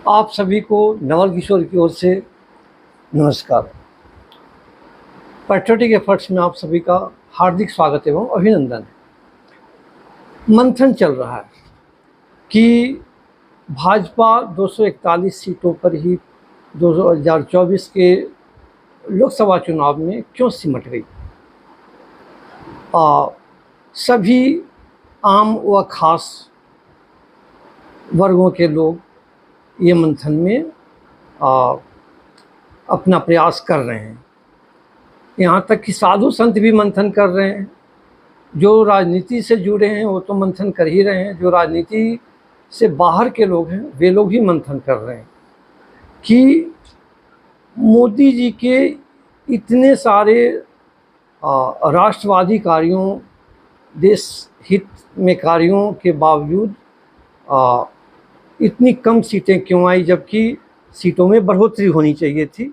आप सभी को नवल किशोर की ओर से नमस्कार। पैट्रियोटिक एफर्ट्स में आप सभी का हार्दिक स्वागत एवं अभिनंदन है। मंथन चल रहा है कि भाजपा 241 सीटों पर ही 2024 के लोकसभा चुनाव में क्यों सिमट गई। सभी आम व खास वर्गों के लोग ये मंथन में अपना प्रयास कर रहे हैं। यहाँ तक कि साधु संत भी मंथन कर रहे हैं। जो राजनीति से जुड़े हैं वो तो मंथन कर ही रहे हैं, जो राजनीति से बाहर के लोग हैं वे लोग भी मंथन कर रहे हैं कि मोदी जी के इतने सारे राष्ट्रवादी कार्यों, देश हित में कार्यों के बावजूद इतनी कम सीटें क्यों आई, जबकि सीटों में बढ़ोतरी होनी चाहिए थी।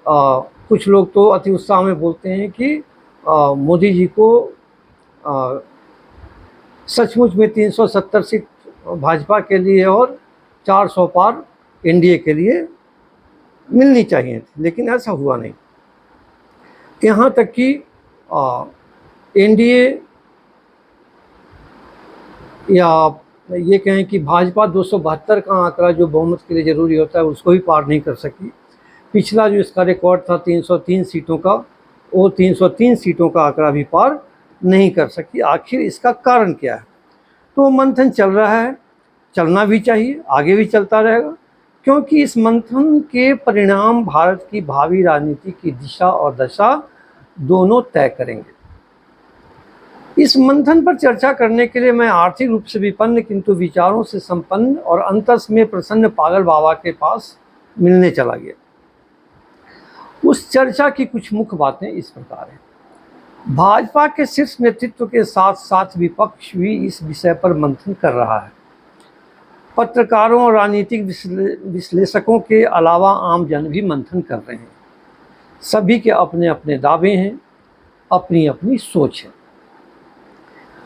कुछ लोग तो अति उत्साह में बोलते हैं कि मोदी जी को सचमुच में 370 सीट भाजपा के लिए और 400 पार एनडीए के लिए मिलनी चाहिए थी, लेकिन ऐसा हुआ नहीं। यहाँ तक कि एनडीए या ये कहें कि भाजपा 272 का आंकड़ा जो बहुमत के लिए ज़रूरी होता है उसको भी पार नहीं कर सकी। पिछला जो इसका रिकॉर्ड था 303 सीटों का, वो 303 सीटों का आंकड़ा भी पार नहीं कर सकी। आखिर इसका कारण क्या है? तो मंथन चल रहा है, चलना भी चाहिए, आगे भी चलता रहेगा, क्योंकि इस मंथन के परिणाम भारत की भावी राजनीति की दिशा और दशा दोनों तय करेंगे। इस मंथन पर चर्चा करने के लिए मैं आर्थिक रूप से विपन्न किंतु विचारों से संपन्न और अंतस में प्रसन्न पागल बाबा के पास मिलने चला गया। उस चर्चा की कुछ मुख्य बातें इस प्रकार हैं। भाजपा के शीर्ष नेतृत्व के साथ साथ विपक्ष भी इस विषय पर मंथन कर रहा है। पत्रकारों और राजनीतिक विश्लेषकों के अलावा आम जन भी मंथन कर रहे हैं। सभी के अपने अपने दावे हैं, अपनी अपनी सोच है।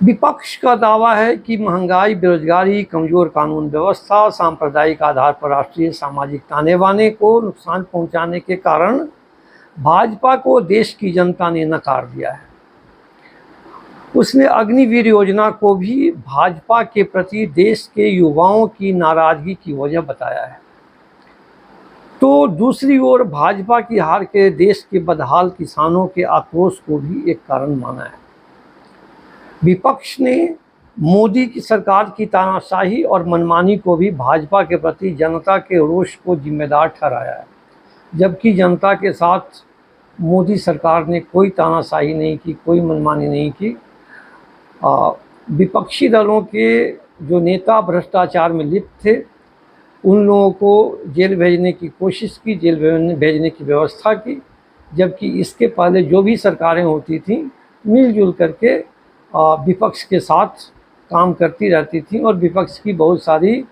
विपक्ष का दावा है कि महंगाई, बेरोजगारी, कमजोर कानून व्यवस्था, सांप्रदायिक आधार पर राष्ट्रीय सामाजिक ताने बाने को नुकसान पहुंचाने के कारण भाजपा को देश की जनता ने नकार दिया है। उसने अग्निवीर योजना को भी भाजपा के प्रति देश के युवाओं की नाराजगी की वजह बताया है। तो दूसरी ओर भाजपा की हार के देश के बदहाल किसानों के आक्रोश को भी एक कारण माना है। विपक्ष ने मोदी की सरकार की तानाशाही और मनमानी को भी भाजपा के प्रति जनता के रोष को जिम्मेदार ठहराया है, जबकि जनता के साथ मोदी सरकार ने कोई तानाशाही नहीं की, कोई मनमानी नहीं की। विपक्षी दलों के जो नेता भ्रष्टाचार में लिप्त थे उन लोगों को जेल भेजने की कोशिश की, जेल भेजने की व्यवस्था की, जबकि इसके पहले जो भी सरकारें होती थीं मिलजुल करके विपक्ष के साथ काम करती रहती थी और विपक्ष की बहुत सारी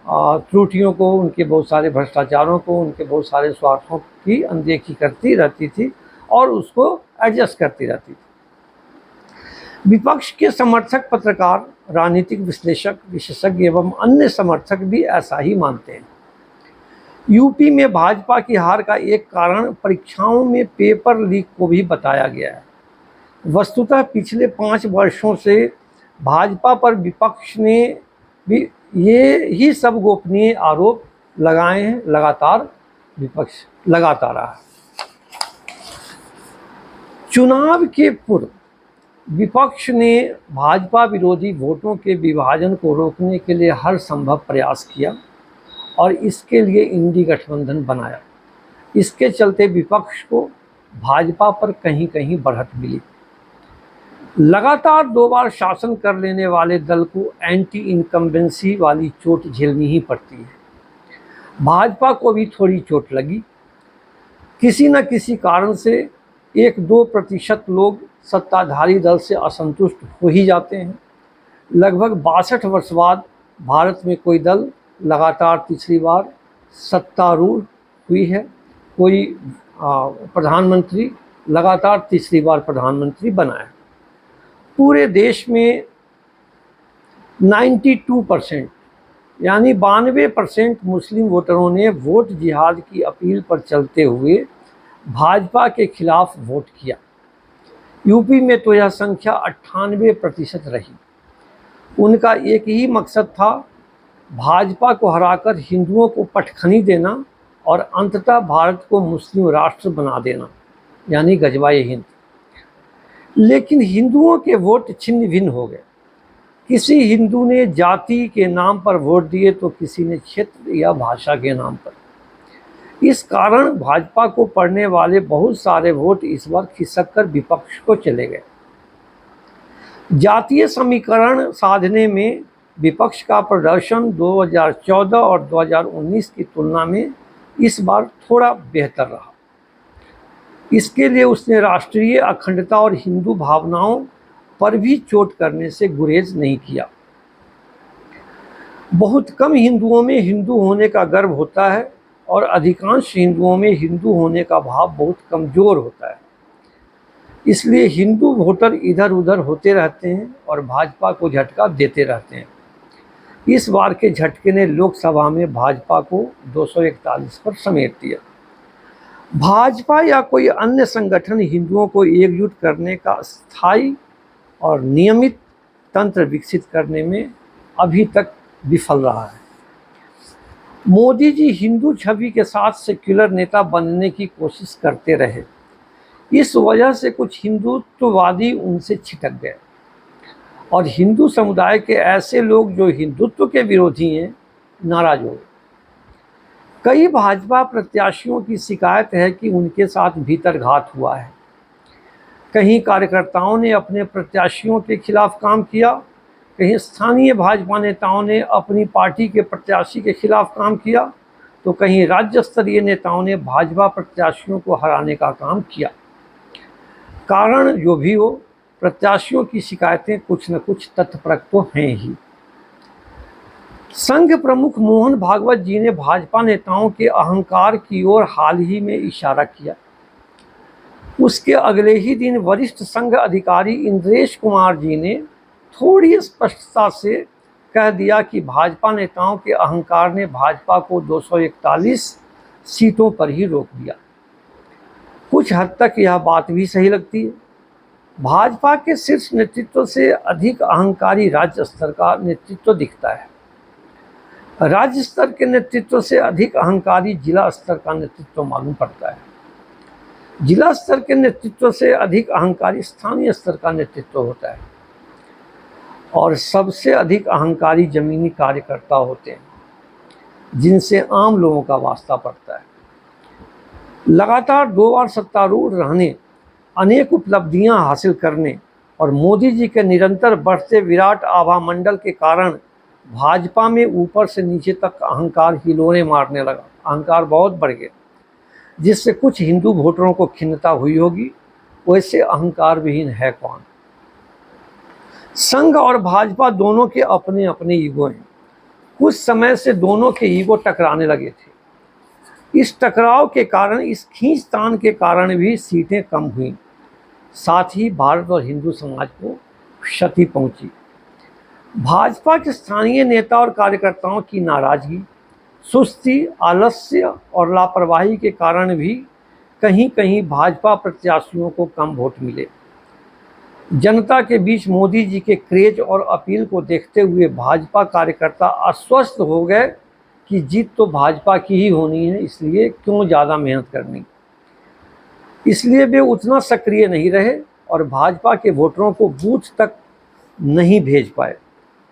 त्रुटियों को, उनके बहुत सारे भ्रष्टाचारों को, उनके बहुत सारे स्वार्थों की अनदेखी करती रहती थी और उसको एडजस्ट करती रहती थी। विपक्ष के समर्थक, पत्रकार, राजनीतिक विश्लेषक, विशेषज्ञ एवं अन्य समर्थक भी ऐसा ही मानते हैं। यूपी में भाजपा की हार का एक कारण परीक्षाओं में पेपर लीक को भी बताया गया है। वस्तुतः पिछले 5 वर्षों से भाजपा पर विपक्ष ने भी ये ही सब गोपनीय आरोप लगाए हैं। लगातार विपक्ष लगाता रहा है। चुनाव के पूर्व विपक्ष ने भाजपा विरोधी वोटों के विभाजन को रोकने के लिए हर संभव प्रयास किया और इसके लिए इंडी गठबंधन बनाया। इसके चलते विपक्ष को भाजपा पर कहीं कहीं बढ़त मिली। लगातार 2 बार शासन कर लेने वाले दल को एंटी इनकम्बेंसी वाली चोट झेलनी ही पड़ती है। भाजपा को भी थोड़ी चोट लगी। किसी न किसी कारण से 1-2% लोग सत्ताधारी दल से असंतुष्ट हो ही जाते हैं। लगभग 62 वर्ष बाद भारत में कोई दल लगातार तीसरी बार सत्तारूढ़ हुई है। कोई प्रधानमंत्री लगातार तीसरी बार प्रधानमंत्री बना है। पूरे देश में 92% यानी 92% मुस्लिम वोटरों ने वोट जिहाद की अपील पर चलते हुए भाजपा के खिलाफ वोट किया। यूपी में तो यह संख्या 98% रही। उनका एक ही मकसद था, भाजपा को हराकर हिंदुओं को पटखनी देना और अंततः भारत को मुस्लिम राष्ट्र बना देना, यानी गजवाए हिंद। लेकिन हिंदुओं के वोट छिन्न भिन्न हो गए। किसी हिंदू ने जाति के नाम पर वोट दिए तो किसी ने क्षेत्र या भाषा के नाम पर। इस कारण भाजपा को पड़ने वाले बहुत सारे वोट इस बार खिसक कर विपक्ष को चले गए। जातीय समीकरण साधने में विपक्ष का प्रदर्शन 2014 और 2019 की तुलना में इस बार थोड़ा बेहतर रहा। इसके लिए उसने राष्ट्रीय अखंडता और हिंदू भावनाओं पर भी चोट करने से गुरेज नहीं किया। बहुत कम हिंदुओं में हिंदू होने का गर्व होता है और अधिकांश हिंदुओं में हिंदू होने का भाव बहुत कमज़ोर होता है। इसलिए हिंदू वोटर इधर उधर होते रहते हैं और भाजपा को झटका देते रहते हैं। इस बार के झटके ने लोकसभा में भाजपा को 241 पर समेट दिया। भाजपा या कोई अन्य संगठन हिंदुओं को एकजुट करने का स्थायी और नियमित तंत्र विकसित करने में अभी तक विफल रहा है। मोदी जी हिंदू छवि के साथ सेक्युलर नेता बनने की कोशिश करते रहे। इस वजह से कुछ हिंदुत्ववादी उनसे छिटक गए और हिंदू समुदाय के ऐसे लोग जो हिंदुत्व के विरोधी हैं, नाराज हो गए। कई भाजपा प्रत्याशियों की शिकायत है कि उनके साथ भीतरघात हुआ है। कहीं कार्यकर्ताओं ने अपने प्रत्याशियों के खिलाफ काम किया, कहीं स्थानीय भाजपा नेताओं ने अपनी पार्टी के प्रत्याशी के खिलाफ काम किया, तो कहीं राज्य स्तरीय नेताओं ने भाजपा प्रत्याशियों को हराने का काम किया। कारण जो भी हो, प्रत्याशियों की शिकायतें कुछ न कुछ तथ्यपरक तो हैं ही। संघ प्रमुख मोहन भागवत जी ने भाजपा नेताओं के अहंकार की ओर हाल ही में इशारा किया। उसके अगले ही दिन वरिष्ठ संघ अधिकारी इंद्रेश कुमार जी ने थोड़ी स्पष्टता से कह दिया कि भाजपा नेताओं के अहंकार ने भाजपा को 241 सीटों पर ही रोक दिया। कुछ हद तक यह बात भी सही लगती है। भाजपा के शीर्ष नेतृत्व से अधिक अहंकारी राज्य स्तर का नेतृत्व दिखता है। राज्य स्तर के नेतृत्व से अधिक अहंकारी जिला स्तर का नेतृत्व मालूम पड़ता है। जिला स्तर के नेतृत्व से अधिक अहंकारी स्थानीय स्तर का नेतृत्व होता है और सबसे अधिक अहंकारी जमीनी कार्यकर्ता होते हैं, जिनसे आम लोगों का वास्ता पड़ता है। लगातार 2 बार सत्तारूढ़ रहने, अनेक उपलब्धियां हासिल करने और मोदी जी के निरंतर बढ़ते विराट आभा मंडल के कारण भाजपा में ऊपर से नीचे तक अहंकार हिलोने मारने लगा। अहंकार बहुत बढ़ गया, जिससे कुछ हिंदू वोटरों को खिन्नता हुई होगी। वैसे अहंकार विहीन है कौन? संघ और भाजपा दोनों के अपने अपने ईगो हैं। कुछ समय से दोनों के ईगो टकराने लगे थे। इस टकराव के कारण, इस खींचतान के कारण भी सीटें कम हुई। साथ ही भारत और हिंदू समाज को क्षति पहुंची। भाजपा के स्थानीय नेता और कार्यकर्ताओं की नाराजगी, सुस्ती, आलस्य और लापरवाही के कारण भी कहीं कहीं भाजपा प्रत्याशियों को कम वोट मिले। जनता के बीच मोदी जी के क्रेज और अपील को देखते हुए भाजपा कार्यकर्ता आश्वस्त हो गए कि जीत तो भाजपा की ही होनी है, इसलिए क्यों ज़्यादा मेहनत करनी। इसलिए वे उतना सक्रिय नहीं रहे और भाजपा के वोटरों को बूथ तक नहीं भेज पाए।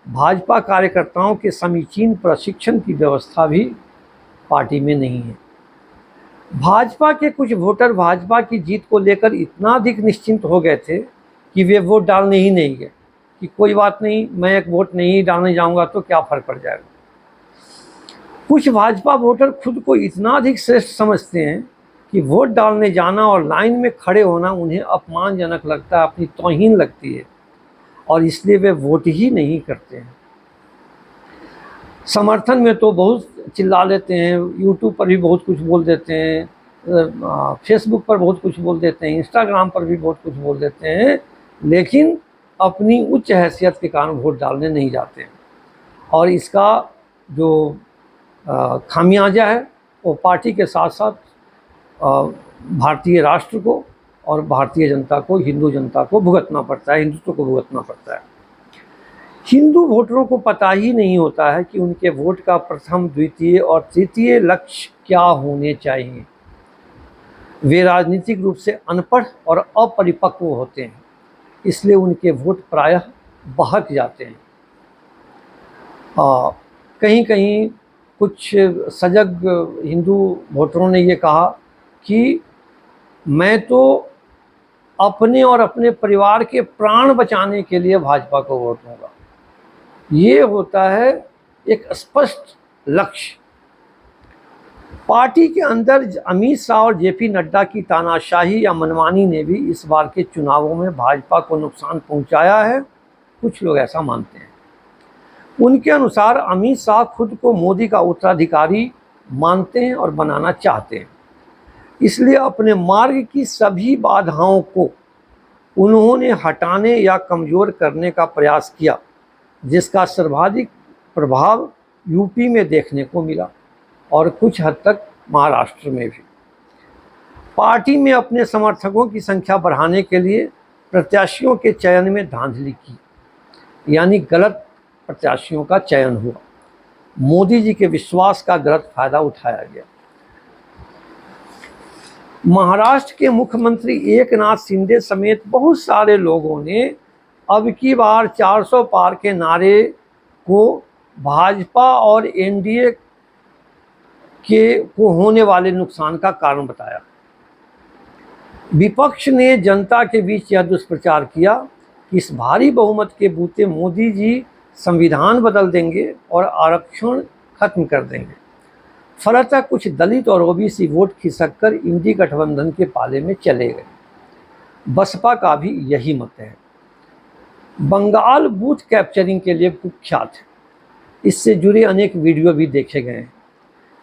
भाजपा कार्यकर्ताओं के समीचीन प्रशिक्षण की व्यवस्था भी पार्टी में नहीं है। भाजपा के कुछ वोटर भाजपा की जीत को लेकर इतना अधिक निश्चिंत हो गए थे कि वे वोट डालने ही नहीं गए, कि कोई बात नहीं, मैं एक वोट नहीं डालने जाऊंगा तो क्या फर्क पड़ जाएगा। कुछ भाजपा वोटर खुद को इतना अधिक श्रेष्ठ समझते हैं कि वोट डालने जाना और लाइन में खड़े होना उन्हें अपमानजनक लगता है, अपनी तौहीन लगती है, और इसलिए वे वोट ही नहीं करते हैं। समर्थन में तो बहुत चिल्ला लेते हैं, यूट्यूब पर भी बहुत कुछ बोल देते हैं, फेसबुक पर बहुत कुछ बोल देते हैं, इंस्टाग्राम पर भी बहुत कुछ बोल देते हैं, लेकिन अपनी उच्च हैसियत के कारण वोट डालने नहीं जाते हैं। और इसका जो खामियाजा है वो पार्टी के साथ साथ भारतीय राष्ट्र को और भारतीय जनता को, हिंदू जनता को भुगतना पड़ता है, हिंदुत्व को भुगतना पड़ता है। हिंदू वोटरों को पता ही नहीं होता है कि उनके वोट का प्रथम, द्वितीय और तृतीय लक्ष्य क्या होने चाहिए। वे राजनीतिक रूप से अनपढ़ और अपरिपक्व होते हैं, इसलिए उनके वोट प्रायः बहक जाते हैं। कहीं कहीं कुछ सजग हिंदू वोटरों ने ये कहा कि मैं तो अपने और अपने परिवार के प्राण बचाने के लिए भाजपा को वोट दूंगा। ये होता है एक स्पष्ट लक्ष्य। पार्टी के अंदर अमित शाह और जेपी नड्डा की तानाशाही या मनमानी ने भी इस बार के चुनावों में भाजपा को नुकसान पहुंचाया है, कुछ लोग ऐसा मानते हैं। उनके अनुसार अमित शाह खुद को मोदी का उत्तराधिकारी मानते हैं और बनाना चाहते हैं, इसलिए अपने मार्ग की सभी बाधाओं को उन्होंने हटाने या कमज़ोर करने का प्रयास किया, जिसका सर्वाधिक प्रभाव यूपी में देखने को मिला और कुछ हद तक महाराष्ट्र में भी। पार्टी में अपने समर्थकों की संख्या बढ़ाने के लिए प्रत्याशियों के चयन में धांधली की, यानी गलत प्रत्याशियों का चयन हुआ। मोदी जी के विश्वास का गलत फायदा उठाया गया। महाराष्ट्र के मुख्यमंत्री एकनाथ शिंदे समेत बहुत सारे लोगों ने अब की बार 400 पार के नारे को भाजपा और एनडीए को होने वाले नुकसान का कारण बताया। विपक्ष ने जनता के बीच यह दुष्प्रचार किया कि इस भारी बहुमत के बूते मोदी जी संविधान बदल देंगे और आरक्षण खत्म कर देंगे। फलतः कुछ दलित और ओबीसी वोट खिसककर इंडी गठबंधन के पाले में चले गए। बसपा का भी यही मत है। बंगाल बूथ कैप्चरिंग के लिए कुख्यात है। इससे जुड़े अनेक वीडियो भी देखे गए हैं।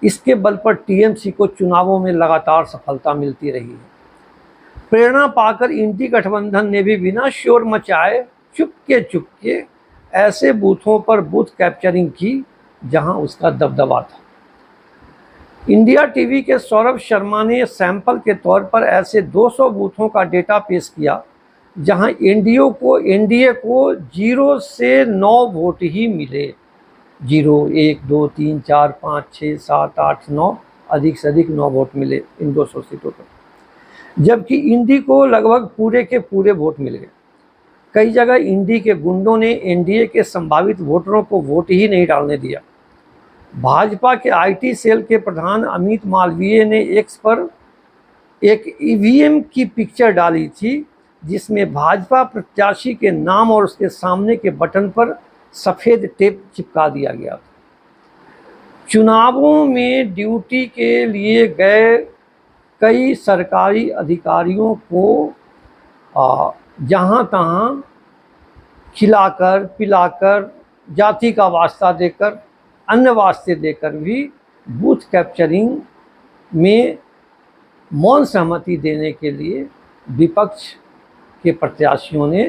इसके बल पर टीएमसी को चुनावों में लगातार सफलता मिलती रही है। प्रेरणा पाकर इंडी गठबंधन ने भी बिना शोर मचाए चुपके ऐसे बूथों पर बूथ कैप्चरिंग की जहां उसका दबदबा था। इंडिया टीवी के सौरभ शर्मा ने सैंपल के तौर पर ऐसे 200 बूथों का डेटा पेश किया जहां एनडीए को 0 से 9 वोट ही मिले। 0, 1, 2, 3, 4, 5, 6, 7, 8, 9, अधिक से अधिक 9 वोट मिले इन 200 सीटों पर, जबकि इंडी को लगभग पूरे के पूरे वोट मिल गए। कई जगह इंडी के गुंडों ने एनडीए के संभावित वोटरों को वोट ही नहीं डालने दिया। भाजपा के आईटी सेल के प्रधान अमित मालवीय ने एक्स पर एक ईवीएम की पिक्चर डाली थी जिसमें भाजपा प्रत्याशी के नाम और उसके सामने के बटन पर सफ़ेद टेप चिपका दिया गया था। चुनावों में ड्यूटी के लिए गए कई सरकारी अधिकारियों को जहाँ तहाँ खिलाकर पिलाकर, जाति का वास्ता देकर, अन्य वास्ते देकर भी बूथ कैप्चरिंग में मौन सहमति देने के लिए विपक्ष के प्रत्याशियों ने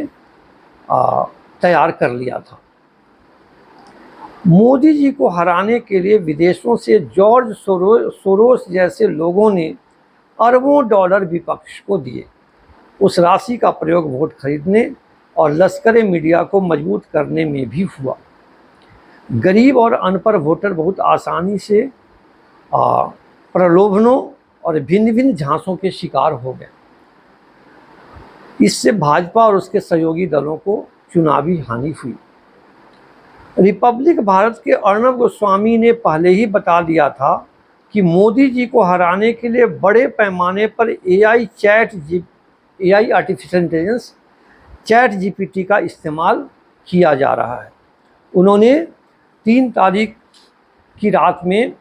तैयार कर लिया था। मोदी जी को हराने के लिए विदेशों से जॉर्ज सोरोस जैसे लोगों ने अरबों डॉलर विपक्ष को दिए। उस राशि का प्रयोग वोट खरीदने और लश्कर मीडिया को मजबूत करने में भी हुआ। गरीब और अनपढ़ वोटर बहुत आसानी से प्रलोभनों और भिन्न भिन्न झांसों के शिकार हो गए। इससे भाजपा और उसके सहयोगी दलों को चुनावी हानि हुई। रिपब्लिक भारत के अर्णब गोस्वामी ने पहले ही बता दिया था कि मोदी जी को हराने के लिए बड़े पैमाने पर AI artificial intelligence chat GPT का इस्तेमाल किया जा रहा है। उन्होंने 3 तारीख की रात में,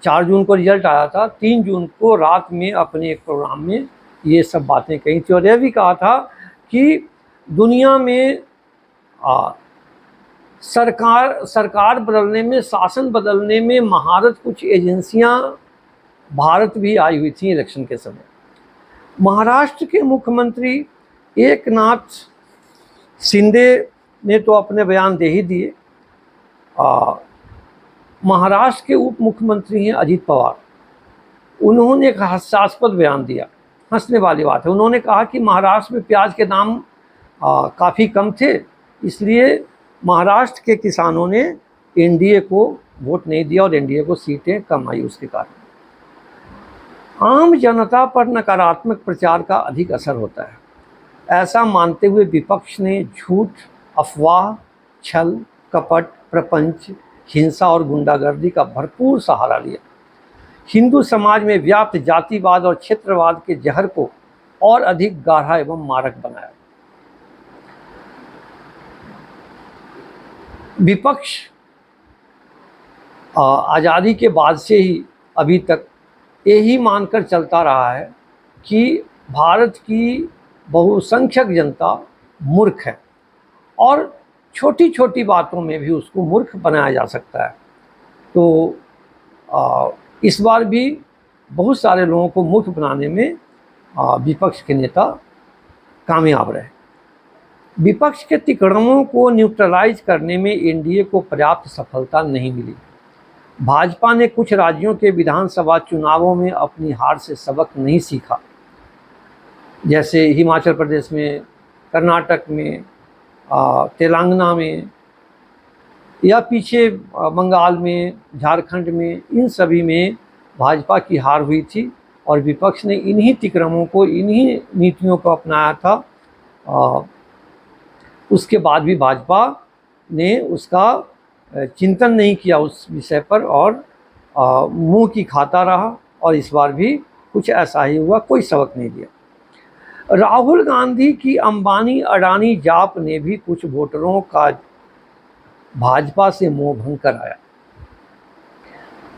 4 जून को रिजल्ट आया था, 3 जून को रात में अपने एक प्रोग्राम में ये सब बातें कही थी और यह भी कहा था कि दुनिया में सरकार बदलने में, शासन बदलने में महारत कुछ एजेंसियां भारत भी आई हुई थी इलेक्शन के समय। महाराष्ट्र के मुख्यमंत्री एकनाथ शिंदे ने तो अपने बयान दे ही दिए। महाराष्ट्र के उप मुख्यमंत्री हैं अजित पवार, उन्होंने एक हास्यास्पद बयान दिया, हंसने वाली बात है। उन्होंने कहा कि महाराष्ट्र में प्याज के दाम काफ़ी कम थे, इसलिए महाराष्ट्र के किसानों ने एनडीए को वोट नहीं दिया और एनडीए को सीटें कम आई उसके कारण। आम जनता पर नकारात्मक प्रचार का अधिक असर होता है, ऐसा मानते हुए विपक्ष ने झूठ, अफवाह, छल, कपट, प्रपंच, हिंसा और गुंडागर्दी का भरपूर सहारा लिया। हिंदू समाज में व्याप्त जातिवाद और क्षेत्रवाद के जहर को और अधिक गाढ़ा एवं मारक बनाया। विपक्ष आज़ादी के बाद से ही अभी तक यही मानकर चलता रहा है कि भारत की बहुसंख्यक जनता मूर्ख है और छोटी छोटी बातों में भी उसको मूर्ख बनाया जा सकता है। तो इस बार भी बहुत सारे लोगों को मूर्ख बनाने में विपक्ष के नेता कामयाब रहे। विपक्ष के तिकड़मों को न्यूट्रलाइज करने में एनडीए को पर्याप्त सफलता नहीं मिली। भाजपा ने कुछ राज्यों के विधानसभा चुनावों में अपनी हार से सबक नहीं सीखा, जैसे हिमाचल प्रदेश में, कर्नाटक में, तेलंगाना में या पीछे बंगाल में, झारखंड में, इन सभी में भाजपा की हार हुई थी और विपक्ष ने इन्हीं तिक्रमों को, इन्हीं नीतियों को अपनाया था। उसके बाद भी भाजपा ने उसका चिंतन नहीं किया उस विषय पर और मुंह की खाता रहा और इस बार भी कुछ ऐसा ही हुआ, कोई सबक नहीं दिया। राहुल गांधी की अंबानी अडानी जाप ने भी कुछ वोटरों का भाजपा से मोह भंग कराया।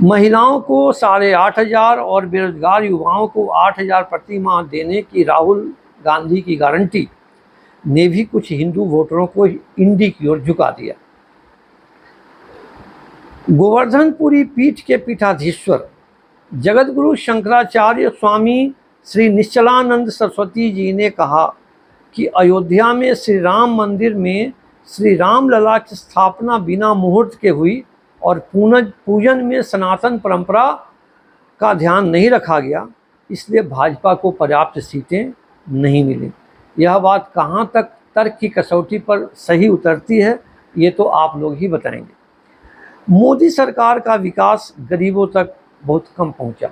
महिलाओं को 8,500 और बेरोजगार युवाओं को 8,000 प्रति माह देने की राहुल गांधी की गारंटी ने भी कुछ हिंदू वोटरों को इंडी की ओर झुका दिया। गोवर्धनपुरी पीठ के पीठाधीश्वर जगतगुरु शंकराचार्य स्वामी श्री निश्चलानंद सरस्वती जी ने कहा कि अयोध्या में श्री राम मंदिर में श्री राम लला की स्थापना बिना मुहूर्त के हुई और पूजन में सनातन परंपरा का ध्यान नहीं रखा गया, इसलिए भाजपा को पर्याप्त सीटें नहीं मिली। यह बात कहाँ तक तर्क की कसौटी पर सही उतरती है, ये तो आप लोग ही बताएंगे। मोदी सरकार का विकास गरीबों तक बहुत कम पहुंचा,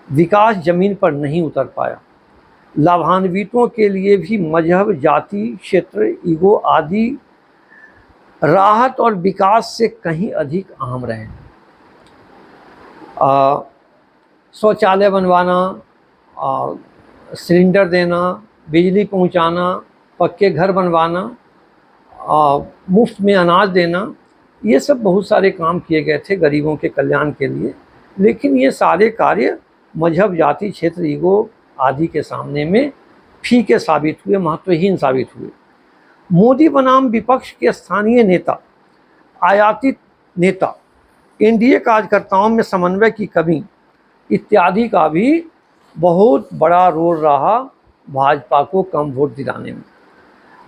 विकास जमीन पर नहीं उतर पाया। लाभान्वितों के लिए भी मजहब, जाति, क्षेत्र, ईगो आदि राहत और विकास से कहीं अधिक अहम रहे। शौचालय बनवाना, सिलेंडर देना, बिजली पहुंचाना, पक्के घर बनवाना, मुफ्त में अनाज देना, ये सब बहुत सारे काम किए गए थे गरीबों के कल्याण के लिए, लेकिन ये सारे कार्य मजहब, जाति, क्षेत्र, ईगो आदि के सामने में फीके साबित हुए, महत्वहीन साबित हुए। मोदी बनाम विपक्ष के स्थानीय नेता, आयातित नेता, एनडीए कार्यकर्ताओं में समन्वय की कमी इत्यादि का भी बहुत बड़ा रोल रहा भाजपा को कम वोट दिलाने में।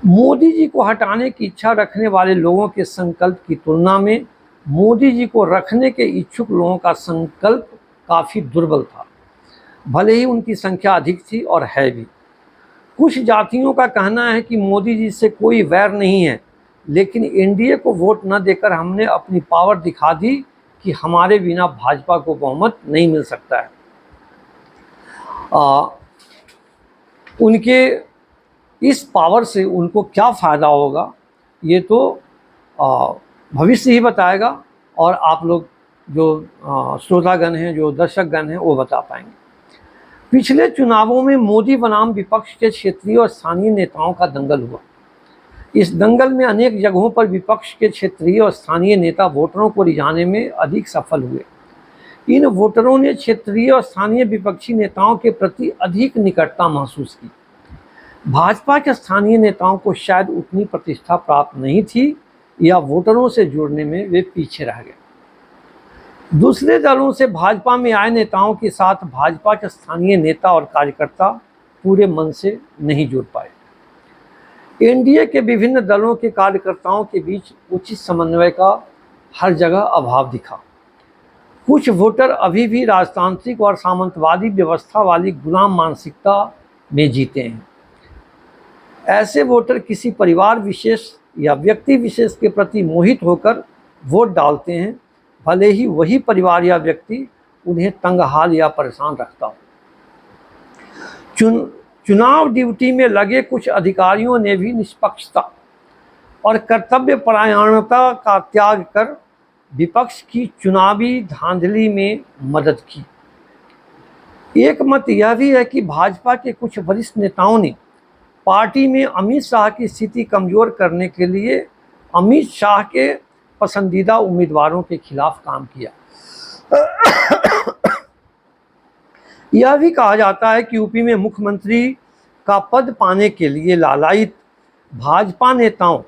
मोदी जी को हटाने की इच्छा रखने वाले लोगों के संकल्प की तुलना में मोदी जी को रखने के इच्छुक लोगों का संकल्प काफ़ी दुर्बल था, भले ही उनकी संख्या अधिक थी और है भी। कुछ जातियों का कहना है कि मोदी जी से कोई वैर नहीं है, लेकिन एनडीए को वोट न देकर हमने अपनी पावर दिखा दी कि हमारे बिना भाजपा को बहुमत नहीं मिल सकता है। उनके इस पावर से उनको क्या फ़ायदा होगा ये तो भविष्य ही बताएगा और आप लोग जो श्रोतागण हैं, जो दर्शकगण हैं, वो बता पाएंगे। पिछले चुनावों में मोदी बनाम विपक्ष के क्षेत्रीय और स्थानीय नेताओं का दंगल हुआ। इस दंगल में अनेक जगहों पर विपक्ष के क्षेत्रीय और स्थानीय नेता वोटरों को रिझाने में अधिक सफल हुए। इन वोटरों ने क्षेत्रीय और स्थानीय विपक्षी नेताओं के प्रति अधिक निकटता महसूस की। भाजपा के स्थानीय नेताओं को शायद उतनी प्रतिष्ठा प्राप्त नहीं थी या वोटरों से जुड़ने में वे पीछे रह गए। दूसरे दलों से भाजपा में आए नेताओं के साथ भाजपा के स्थानीय नेता और कार्यकर्ता पूरे मन से नहीं जुड़ पाए। एनडीए के विभिन्न दलों के कार्यकर्ताओं के बीच उचित समन्वय का हर जगह अभाव दिखा। कुछ वोटर अभी भी राजतांत्रिक और सामंतवादी व्यवस्था वाली गुलाम मानसिकता में जीते हैं। ऐसे वोटर किसी परिवार विशेष या व्यक्ति विशेष के प्रति मोहित होकर वोट डालते हैं, भले ही वही परिवार या व्यक्ति उन्हें तंगहाल या परेशान रखता हो। चुनाव ड्यूटी में लगे कुछ अधिकारियों ने भी निष्पक्षता और कर्तव्य परायणता का त्याग कर विपक्ष की चुनावी धांधली में मदद की। एक मत यह भी है कि भाजपा के कुछ वरिष्ठ नेताओं ने पार्टी में अमित शाह की स्थिति कमजोर करने के लिए अमित शाह के पसंदीदा उम्मीदवारों के खिलाफ काम किया। यह भी कहा जाता है कि यूपी में मुख्यमंत्री का पद पाने के लिए लालायित भाजपा नेताओं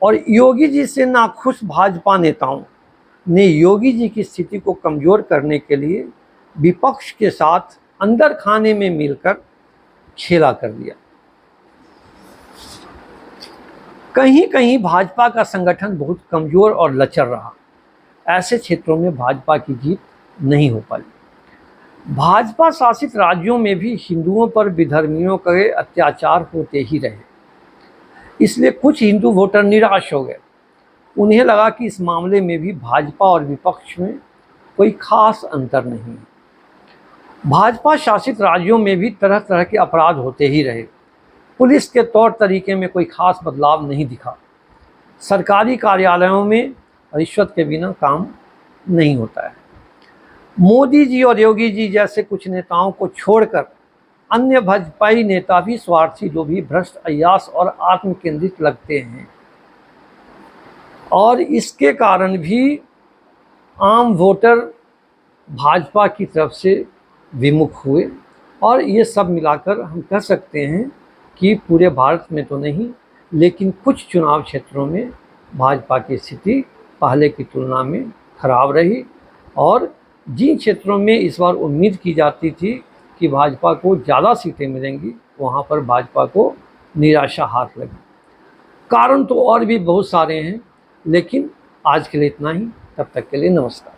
और योगी जी से नाखुश भाजपा नेताओं ने योगी जी की स्थिति को कमजोर करने के लिए विपक्ष के साथ अंदर खाने में मिलकर खेला कर दिया। कहीं कहीं भाजपा का संगठन बहुत कमजोर और लचर रहा। ऐसे क्षेत्रों में भाजपा की जीत नहीं हो पाई। भाजपा शासित राज्यों में भी हिंदुओं पर विधर्मियों के अत्याचार होते ही रहे, इसलिए कुछ हिंदू वोटर निराश हो गए। उन्हें लगा कि इस मामले में भी भाजपा और विपक्ष में कोई खास अंतर नहीं है। भाजपा शासित राज्यों में भी तरह तरह के अपराध होते ही रहे। पुलिस के तौर तरीके में कोई खास बदलाव नहीं दिखा। सरकारी कार्यालयों में रिश्वत के बिना काम नहीं होता है। मोदी जी और योगी जी जैसे कुछ नेताओं को छोड़कर अन्य भाजपाई नेता भी स्वार्थी, जो भी भ्रष्ट, अय्याश और आत्म केंद्रित लगते हैं, और इसके कारण भी आम वोटर भाजपा की तरफ से विमुख हुए। और ये सब मिलाकर हम कह सकते हैं कि पूरे भारत में तो नहीं, लेकिन कुछ चुनाव क्षेत्रों में भाजपा की स्थिति पहले की तुलना में खराब रही। और जिन क्षेत्रों में इस बार उम्मीद की जाती थी कि भाजपा को ज़्यादा सीटें मिलेंगी, वहाँ पर भाजपा को निराशा हाथ लगी। कारण तो और भी बहुत सारे हैं, लेकिन आज के लिए इतना ही। तब तक के लिए नमस्कार।